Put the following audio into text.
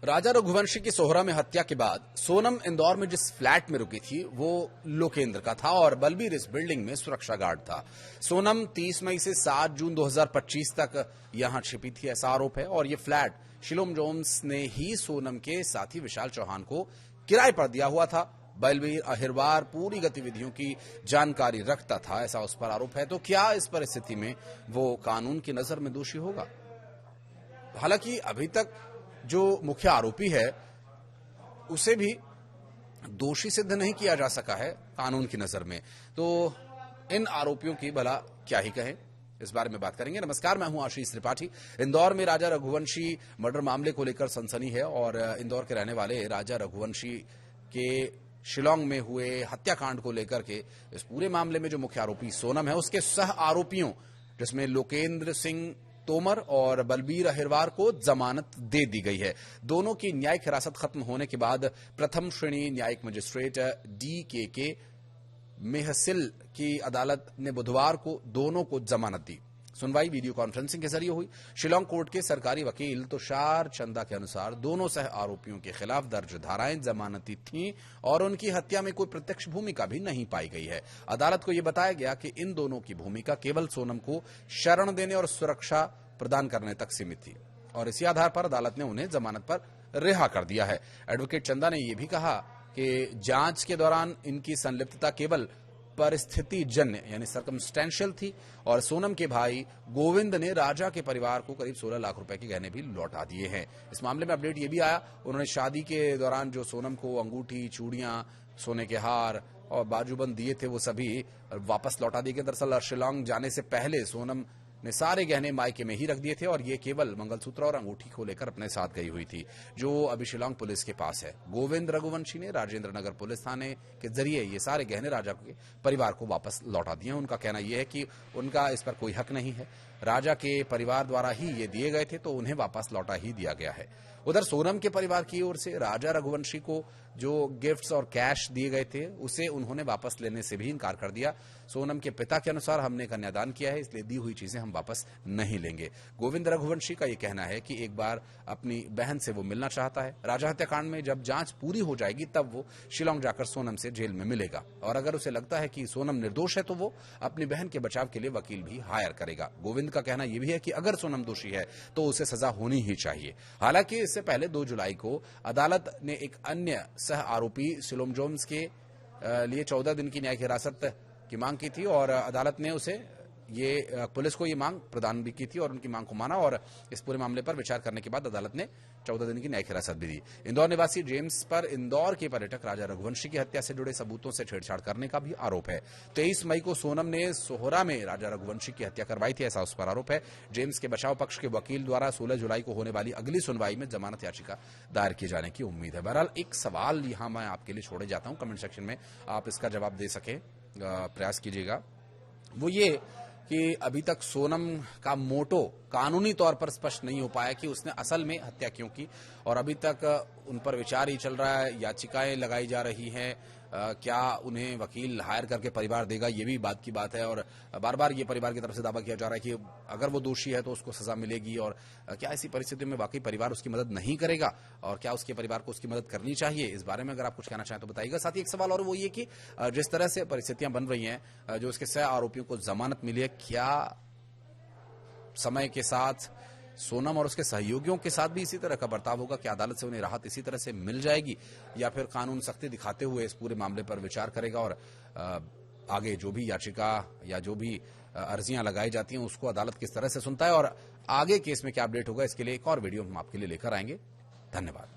राजा रघुवंशी की सोहरा में हत्या के बाद सोनम इंदौर में जिस फ्लैट में रुकी थी वो लोकेंद्र का था और बलबीर इस बिल्डिंग में सुरक्षा गार्ड था। सोनम 30 मई से 7 जून 2025 तक यहां छिपी थी, ऐसा आरोप है। और ये फ्लैट शिलोम जोन्स ने ही सोनम के साथी विशाल चौहान को किराए पर दिया हुआ था। बलबीर अहिरवार पूरी गतिविधियों की जानकारी रखता था, ऐसा उस पर आरोप है। तो क्या इस परिस्थिति में वो कानून की नजर में दोषी होगा? हालांकि अभी तक जो मुख्य आरोपी है उसे भी दोषी सिद्ध नहीं किया जा सका है कानून की नजर में। तो इन आरोपियों की भला क्या ही कहें, इस बारे में बात करेंगे। नमस्कार, मैं हूं आशीष त्रिपाठी। इंदौर में राजा रघुवंशी मर्डर मामले को लेकर सनसनी है और इंदौर के रहने वाले राजा रघुवंशी के शिलांग में हुए हत्याकांड को लेकर के इस पूरे मामले में जो मुख्य आरोपी सोनम है उसके सह आरोपियों जिसमें लोकेंद्र सिंह तोमर और बलबीर अहिरवार को जमानत दे दी गई है। दोनों की न्यायिक हिरासत खत्म होने के बाद प्रथम श्रेणी न्यायिक मजिस्ट्रेट DKK मेहसिल की अदालत ने बुधवार को दोनों को जमानत दी। सुनवाई वीडियो कॉन्फ्रेंसिंग के जरिए हुई। शिलांग कोर्ट के सरकारी वकील तुषार चंदा के अनुसार दोनों सह आरोपियों के खिलाफ दर्ज धाराएं जमानती थीं और उनकी हत्या में कोई प्रत्यक्ष भूमिका भी नहीं पाई गई है। अदालत को यह बताया गया कि इन दोनों की भूमिका केवल सोनम को शरण देने और सुरक्षा प्रदान करने तक सीमित थी और इसी आधार पर अदालत ने उन्हें जमानत पर रिहा कर दिया है। एडवोकेट चंदा ने यह भी कहा कि जांच के दौरान इनकी संलिप्तता केवल परिस्थिति जन्य यानी सर्कमस्टेंशियल थी और सोनम के भाई गोविंद ने राजा के परिवार को करीब 16 लाख रुपए के गहने भी लौटा दिए हैं। इस मामले में अपडेट ये भी आया, उन्होंने शादी के दौरान जो सोनम को अंगूठी, चूड़ियां, सोने के हार और बाजूबंद दिए थे वो सभी वापस लौटा दिए गए। दरअसल शिलांग जाने से पहले सोनम ने सारे गहने मायके में ही रख दिए थे और ये केवल मंगलसूत्र और अंगूठी को लेकर अपने साथ गई हुई थी जो अभी शिलांग पुलिस के पास है। गोविंद रघुवंशी ने राजेंद्र नगर पुलिस थाने के जरिए ये सारे गहने राजा के परिवार को वापस लौटा दिए हैं। उनका कहना यह है कि उनका इस पर कोई हक नहीं है, राजा के परिवार द्वारा ही ये दिए गए थे तो उन्हें वापस लौटा ही दिया गया है। उधर सोनम के परिवार की ओर से राजा रघुवंशी को जो गिफ्ट्स और कैश दिए गए थे उसे उन्होंने वापस लेने से भी इनकार कर दिया। सोनम के पिता के अनुसार हमने कन्यादान किया है, इसलिए दी हुई चीजें हम वापस नहीं लेंगे। गोविंद रघुवंशी का यह कहना है कि एक बार अपनी बहन से वो मिलना चाहता है। राजा हत्याकांड में जब जांच पूरी हो जाएगी तब वो शिलांग जाकर सोनम से जेल में मिलेगा और अगर उसे लगता है कि सोनम निर्दोष है तो वो अपनी बहन के बचाव के लिए वकील भी हायर करेगा। गोविंद का कहना यह भी है कि अगर सोनम दोषी है तो उसे सजा होनी ही चाहिए। हालांकि इससे पहले 2 जुलाई को अदालत ने एक अन्य सह आरोपी शिलोम जोन्स के लिए 14 दिन की न्यायिक हिरासत की मांग की थी और अदालत ने उसे पुलिस को ये मांग प्रदान भी की थी और उनकी मांग को माना और इस पूरे मामले पर विचार करने के बाद अदालत ने 14 दिन की न्यायिक हिरासत भी दी। इंदौर निवासी जेम्स पर इंदौर के पर्यटक राजा रघुवंशी की हत्या से जुड़े सबूतों से छेड़छाड़ करने का भी आरोप है। 23 मई को सोनम ने सोहरा में राजा रघुवंशी की हत्या करवाई थी, ऐसा उस पर आरोप है। जेम्स के बचाव पक्ष के वकील द्वारा 16 जुलाई को होने वाली अगली सुनवाई में जमानत याचिका दायर किए जाने की उम्मीद है। बहरहाल एक सवाल यहां मैं आपके लिए छोड़े जाता हूं, कमेंट सेक्शन में आप इसका जवाब दे सके प्रयास कीजिएगा। वो ये कि अभी तक सोनम का मोटो कानूनी तौर पर स्पष्ट नहीं हो पाया कि उसने असल में हत्या क्यों की और अभी तक उन पर विचार ही चल रहा है, याचिकाएं लगाई जा रही हैं। क्या उन्हें वकील हायर करके परिवार देगा, ये भी बात की बात है और बार बार ये परिवार की तरफ से दावा किया जा रहा है कि अगर वो दोषी है तो उसको सजा मिलेगी और क्या ऐसी परिस्थितियों में वाकई परिवार उसकी मदद नहीं करेगा और क्या उसके परिवार को उसकी मदद करनी चाहिए। इस बारे में अगर आप कुछ कहना चाहें तो बताइएगा। साथ ही एक सवाल और वो ये कि जिस तरह से परिस्थितियां बन रही हैं, जो उसके सह आरोपियों को जमानत मिली है, क्या समय के साथ सोनम और उसके सहयोगियों के साथ भी इसी तरह का बर्ताव होगा? क्या अदालत से उन्हें राहत इसी तरह से मिल जाएगी या फिर कानून सख्ती दिखाते हुए इस पूरे मामले पर विचार करेगा और आगे जो भी याचिका या जो भी अर्जियां लगाई जाती हैं उसको अदालत किस तरह से सुनता है और आगे केस में क्या अपडेट होगा, इसके लिए एक और वीडियो हम आपके लिए लेकर आएंगे। धन्यवाद।